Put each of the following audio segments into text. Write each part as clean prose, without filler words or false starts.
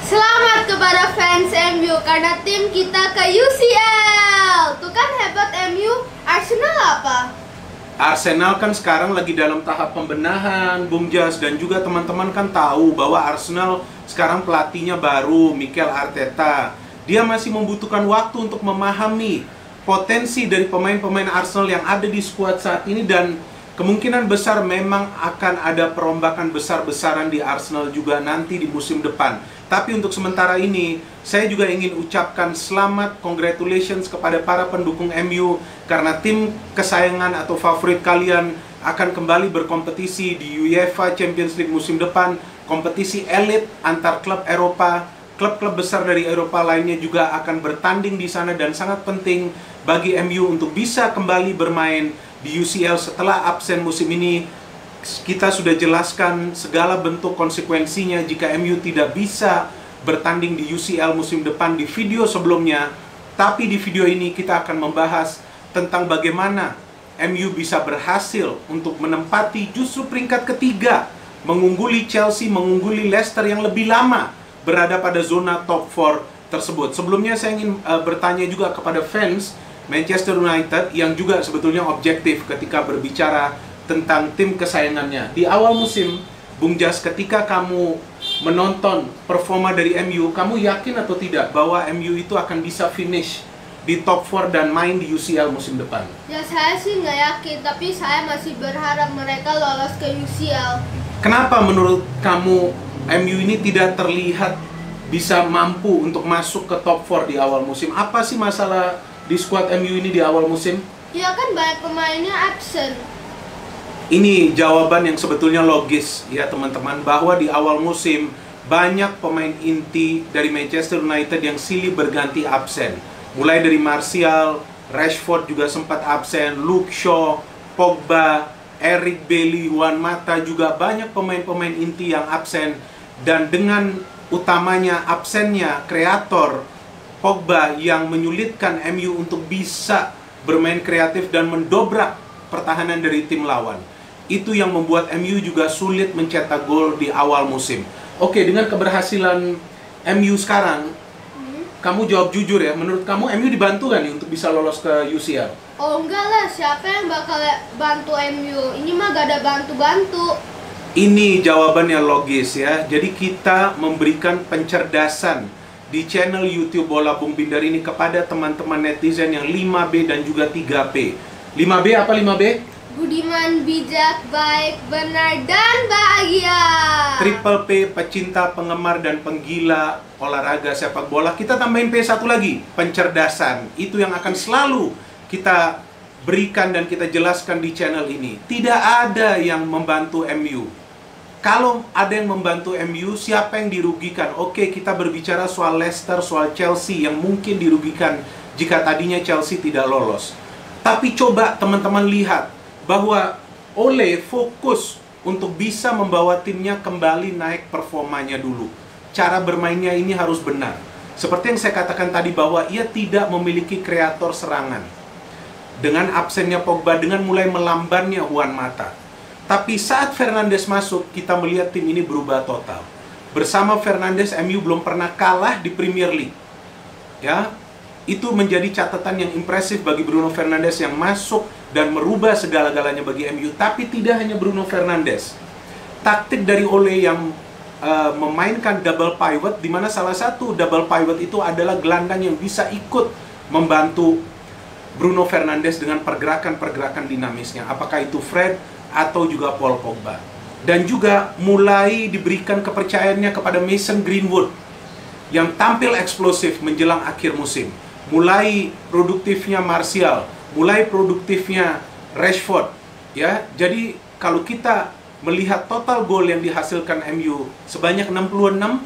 Selamat kepada fans MU karena tim kita ke UCL. Tuh kan hebat MU. Arsenal apa? Arsenal kan sekarang lagi dalam tahap pembenahan, Bung Jas, dan juga teman-teman kan tahu bahwa Arsenal sekarang pelatihnya baru, Mikel Arteta. Dia masih membutuhkan waktu untuk memahami potensi dari pemain-pemain Arsenal yang ada di skuad saat ini, dan kemungkinan besar memang akan ada perombakan besar-besaran di Arsenal juga nanti di musim depan. Tapi untuk sementara ini, saya juga ingin ucapkan selamat, congratulations kepada para pendukung MU karena tim kesayangan atau favorit kalian akan kembali berkompetisi di UEFA Champions League musim depan, kompetisi elit antar klub Eropa. Klub-klub besar dari Eropa lainnya juga akan bertanding di sana, dan sangat penting bagi MU untuk bisa kembali bermain di UCL setelah absen musim ini. Kita sudah jelaskan segala bentuk konsekuensinya jika MU tidak bisa bertanding di UCL musim depan di video sebelumnya. Tapi di video ini kita akan membahas tentang bagaimana MU bisa berhasil untuk menempati justru peringkat ketiga, mengungguli Chelsea, mengungguli Leicester yang lebih lama berada pada zona top 4 tersebut. Sebelumnya saya ingin bertanya juga kepada fans Manchester United yang juga sebetulnya objektif ketika berbicara tentang tim kesayangannya. Di awal musim, Bung Jas, ketika kamu menonton performa dari MU, kamu yakin atau tidak bahwa MU itu akan bisa finish di top 4 dan main di UCL musim depan? Ya saya sih nggak yakin, tapi saya masih berharap mereka lolos ke UCL. Kenapa menurut kamu MU ini tidak terlihat bisa mampu untuk masuk ke top 4 di awal musim? Apa sih masalah di skuad MU ini di awal musim? Ya kan banyak pemainnya absen. Ini jawaban yang sebetulnya logis ya teman-teman, bahwa di awal musim banyak pemain inti dari Manchester United yang silih berganti absen. Mulai dari Martial, Rashford juga sempat absen, Luke Shaw, Pogba, Eric Bailly, Juan Mata, juga banyak pemain-pemain inti yang absen. Dan dengan utamanya absennya kreator Pogba yang menyulitkan MU untuk bisa bermain kreatif dan mendobrak pertahanan dari tim lawan. Itu yang membuat MU juga sulit mencetak gol di awal musim. Oke, dengan keberhasilan MU sekarang, kamu jawab jujur ya, menurut kamu MU dibantu kan nih untuk bisa lolos ke UCL? Oh enggak lah, siapa yang bakal bantu MU? Ini mah gak ada bantu-bantu. Ini jawabannya logis ya. Jadi kita memberikan pencerdasan di channel YouTube Bola Bung Bindar ini kepada teman-teman netizen yang 5B dan juga 3P. 5B apa 5B? Budiman, bijak, baik, benar, dan bahagia. Triple P, pecinta, penggemar, dan penggila olahraga sepak bola. Kita tambahin P1 lagi, pencerdasan. Itu yang akan selalu kita berikan dan kita jelaskan di channel ini. Tidak ada yang membantu MU. Kalau ada yang membantu MU, siapa yang dirugikan? Oke, kita berbicara soal Leicester, soal Chelsea yang mungkin dirugikan jika tadinya Chelsea tidak lolos. Tapi coba teman-teman lihat bahwa Ole fokus untuk bisa membawa timnya kembali naik performanya dulu. Cara bermainnya ini harus benar. Seperti yang saya katakan tadi bahwa ia tidak memiliki kreator serangan. Dengan absennya Pogba, dengan mulai melambannya Juan Mata. Tapi saat Fernandes masuk, kita melihat tim ini berubah total. Bersama Fernandes, MU belum pernah kalah di Premier League. Ya, itu menjadi catatan yang impresif bagi Bruno Fernandes yang masuk dan merubah segala-galanya bagi MU. Tapi tidak hanya Bruno Fernandes. Taktik dari Ole yang memainkan double pivot, di mana salah satu double pivot itu adalah gelandang yang bisa ikut membantu Bruno Fernandes dengan pergerakan-pergerakan dinamisnya. Apakah itu Fred atau juga Paul Pogba. Dan juga mulai diberikan kepercayaannya kepada Mason Greenwood yang tampil eksplosif menjelang akhir musim. Mulai produktifnya Martial, mulai produktifnya Rashford, ya. Jadi kalau kita melihat total gol yang dihasilkan MU sebanyak 66,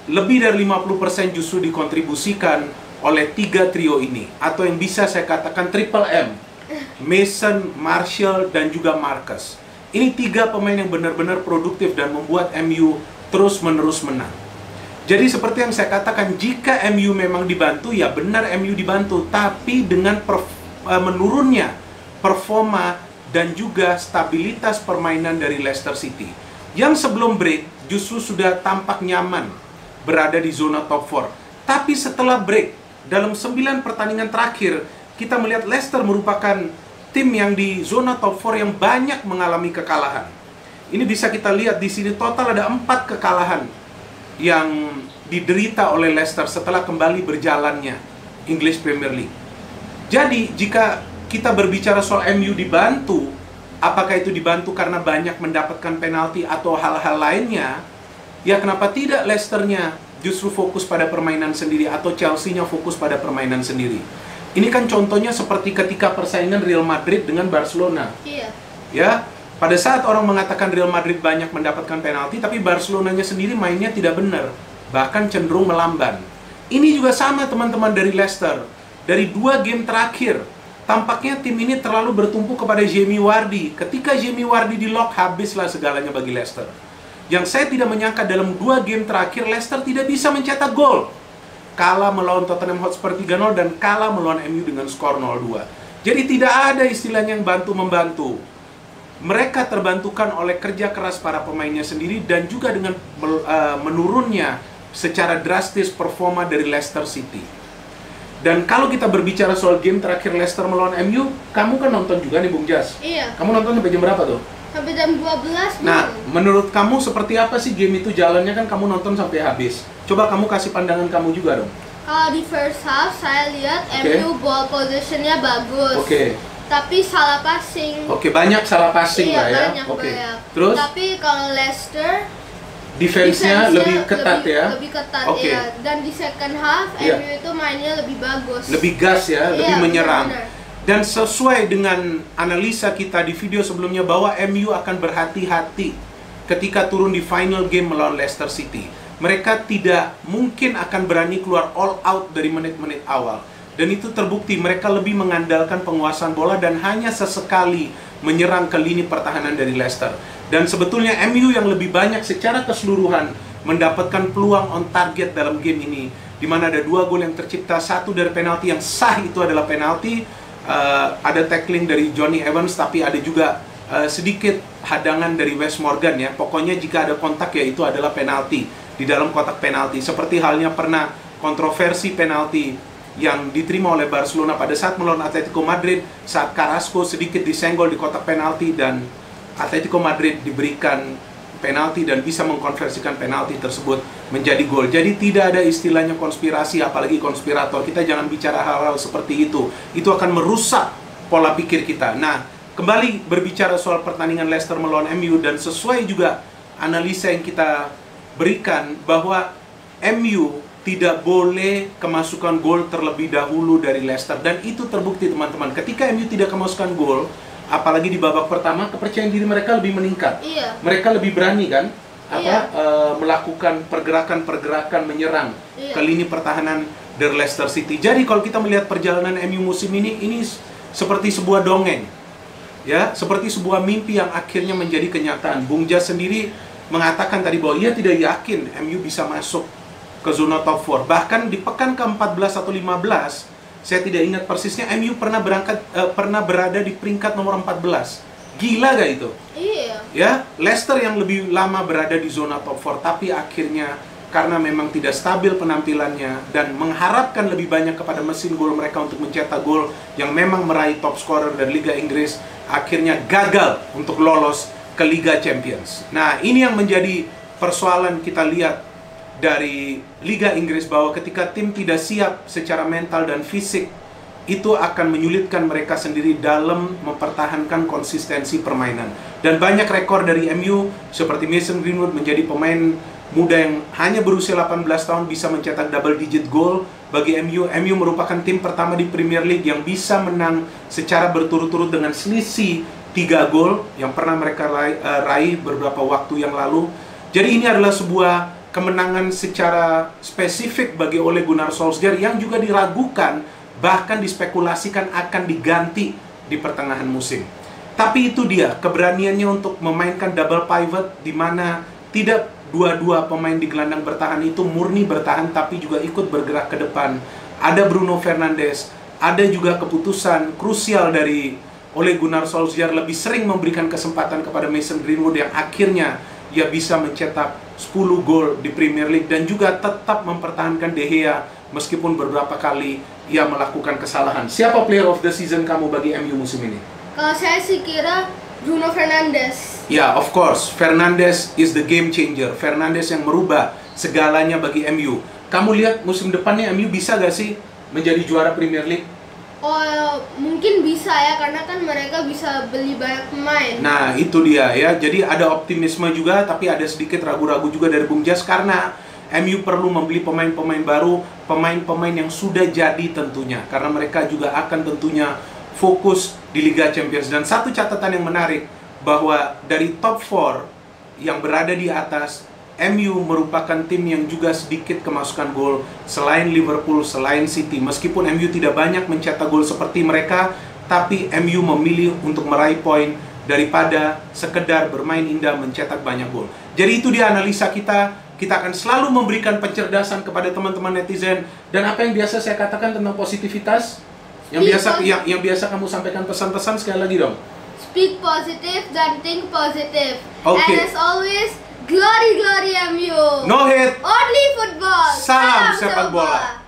lebih dari 50% justru dikontribusikan oleh tiga trio ini, atau yang bisa saya katakan triple M, Mason, Martial, dan juga Marcus. Ini tiga pemain yang benar-benar produktif dan membuat MU terus-menerus menang. Jadi seperti yang saya katakan, jika MU memang dibantu, ya benar MU dibantu, tapi dengan menurunnya performa dan juga stabilitas permainan dari Leicester City, yang sebelum break justru sudah tampak nyaman berada di zona top 4. Tapi setelah break, dalam 9 pertandingan terakhir, kita melihat Leicester merupakan tim yang di zona top 4 yang banyak mengalami kekalahan. Ini bisa kita lihat di sini, total ada 4 kekalahan yang diderita oleh Leicester setelah kembali berjalannya English Premier League. Jadi, jika kita berbicara soal MU dibantu, apakah itu dibantu karena banyak mendapatkan penalti atau hal-hal lainnya? Ya, kenapa tidak Leicester-nya justru fokus pada permainan sendiri atau Chelsea-nya fokus pada permainan sendiri? Ini kan contohnya seperti ketika persaingan Real Madrid dengan Barcelona. Iya. Ya, pada saat orang mengatakan Real Madrid banyak mendapatkan penalti, tapi Barcelonanya sendiri mainnya tidak benar, bahkan cenderung melamban. Ini juga sama teman-teman dari Leicester. Dari 2 game terakhir, tampaknya tim ini terlalu bertumpu kepada Jamie Vardy. Ketika Jamie Vardy di lock, habislah segalanya bagi Leicester. Yang saya tidak menyangka dalam 2 game terakhir, Leicester tidak bisa mencetak gol. Kalah melawan Tottenham Hotspur 3-0 dan kalah melawan MU dengan skor 0-2. Jadi tidak ada istilahnya yang bantu-membantu. Mereka terbantukan oleh kerja keras para pemainnya sendiri dan juga dengan menurunnya secara drastis performa dari Leicester City. Dan kalau kita berbicara soal game terakhir Leicester melawan MU, kamu kan nonton juga nih Bung Jas? Iya. Kamu nonton sampai jam berapa tuh? Sampai jam 12. Nah, menurut kamu seperti apa sih game itu jalannya, kan kamu nonton sampai habis? Coba kamu kasih pandangan kamu juga dong. Kalau di first half saya lihat MU ball positionnya bagus. Tapi salah passing. Banyak salah passing lah ya. Banyak. Terus? Tapi kalau Leicester defense-nya lebih ketat ya. Lebih ketat ya. Dan di second half MU itu mainnya lebih bagus. Lebih gas ya, lebih menyerang. Benar. Dan sesuai dengan analisa kita di video sebelumnya bahwa MU akan berhati-hati ketika turun di final game melawan Leicester City. Mereka tidak mungkin akan berani keluar all out dari menit-menit awal. Dan itu terbukti, mereka lebih mengandalkan penguasaan bola dan hanya sesekali menyerang ke lini pertahanan dari Leicester. Dan sebetulnya MU yang lebih banyak secara keseluruhan mendapatkan peluang on target dalam game ini, di mana ada 2 gol yang tercipta, 1 dari penalti yang sah, itu adalah penalti. Ada tackling dari Johnny Evans, tapi ada juga sedikit hadangan dari Wes Morgan ya. Pokoknya jika ada kontak ya itu adalah penalti di dalam kotak penalti. Seperti halnya pernah kontroversi penalti yang diterima oleh Barcelona pada saat melawan Atletico Madrid, saat Carrasco sedikit disenggol di kotak penalti dan Atletico Madrid diberikan penalti dan bisa mengkonversikan penalti tersebut menjadi gol. Jadi tidak ada istilahnya konspirasi, apalagi konspirator. Kita jangan bicara hal-hal seperti itu. Itu akan merusak pola pikir kita. Nah, kembali berbicara soal pertandingan Leicester melawan MU, dan sesuai juga analisa yang kita berikan bahwa MU tidak boleh kemasukan gol terlebih dahulu dari Leicester, dan itu terbukti teman-teman. Ketika MU tidak kemasukan gol, apalagi di babak pertama, kepercayaan diri mereka lebih meningkat. Mereka lebih berani kan melakukan pergerakan-pergerakan menyerang ke lini pertahanan dari Leicester City. Jadi kalau kita melihat perjalanan MU musim ini seperti sebuah dongeng. Ya, seperti sebuah mimpi yang akhirnya menjadi kenyataan. Bung Jas sendiri mengatakan tadi bahwa ia tidak yakin MU bisa masuk ke zona top 4. Bahkan di pekan ke-14 atau 15, saya tidak ingat persisnya, MU pernah berada di peringkat nomor 14. Gila gak itu? Iya. Ya, Leicester yang lebih lama berada di zona top 4, tapi akhirnya karena memang tidak stabil penampilannya dan mengharapkan lebih banyak kepada mesin gol mereka untuk mencetak gol yang memang meraih top scorer dari Liga Inggris, akhirnya gagal untuk lolos ke Liga Champions. Nah, ini yang menjadi persoalan kita lihat dari Liga Inggris, bahwa ketika tim tidak siap secara mental dan fisik, itu akan menyulitkan mereka sendiri dalam mempertahankan konsistensi permainan. Dan banyak rekor dari MU seperti Mason Greenwood menjadi pemain muda yang hanya berusia 18 tahun bisa mencetak double digit gol bagi MU. MU merupakan tim pertama di Premier League yang bisa menang secara berturut-turut dengan selisih 3 gol yang pernah mereka raih beberapa waktu yang lalu. Jadi ini adalah sebuah kemenangan secara spesifik bagi Ole Gunnar Solskjaer yang juga diragukan, bahkan dispekulasikan akan diganti di pertengahan musim. Tapi itu dia, keberaniannya untuk memainkan double pivot, di mana tidak dua-dua pemain di gelandang bertahan itu murni bertahan, tapi juga ikut bergerak ke depan. Ada Bruno Fernandes, ada juga keputusan krusial dari Ole Gunnar Solskjaer lebih sering memberikan kesempatan kepada Mason Greenwood yang akhirnya ia bisa mencetak 10 gol di Premier League dan juga tetap mempertahankan De Gea meskipun beberapa kali ia melakukan kesalahan. Siapa player of the season kamu bagi MU musim ini? Kalau saya sih kira Bruno Fernandes. Ya, of course, Fernandes is the game changer. Fernandes yang merubah segalanya bagi MU. Kamu lihat musim depannya MU bisa gak sih menjadi juara Premier League? Oh, mungkin bisa ya, karena kan mereka bisa beli banyak pemain. Nah, itu dia ya. Jadi ada optimisme juga, tapi ada sedikit ragu-ragu juga dari Bung Jas karena MU perlu membeli pemain-pemain baru, pemain-pemain yang sudah jadi tentunya. Karena mereka juga akan tentunya fokus di Liga Champions. Dan satu catatan yang menarik, bahwa dari top 4 yang berada di atas, MU merupakan tim yang juga sedikit kemasukan gol selain Liverpool, selain City. Meskipun MU tidak banyak mencetak gol seperti mereka, tapi MU memilih untuk meraih poin daripada sekedar bermain indah mencetak banyak gol. Jadi itu dia analisa kita. Kita akan selalu memberikan pencerdasan kepada teman-teman netizen. Dan apa yang biasa saya katakan tentang positivitas? Yang biasa kamu sampaikan pesan-pesan sekali lagi dong. Speak positive dan think positive. Okay. And as always, glory glory MU. No hate. Only football. Salam sepak bola.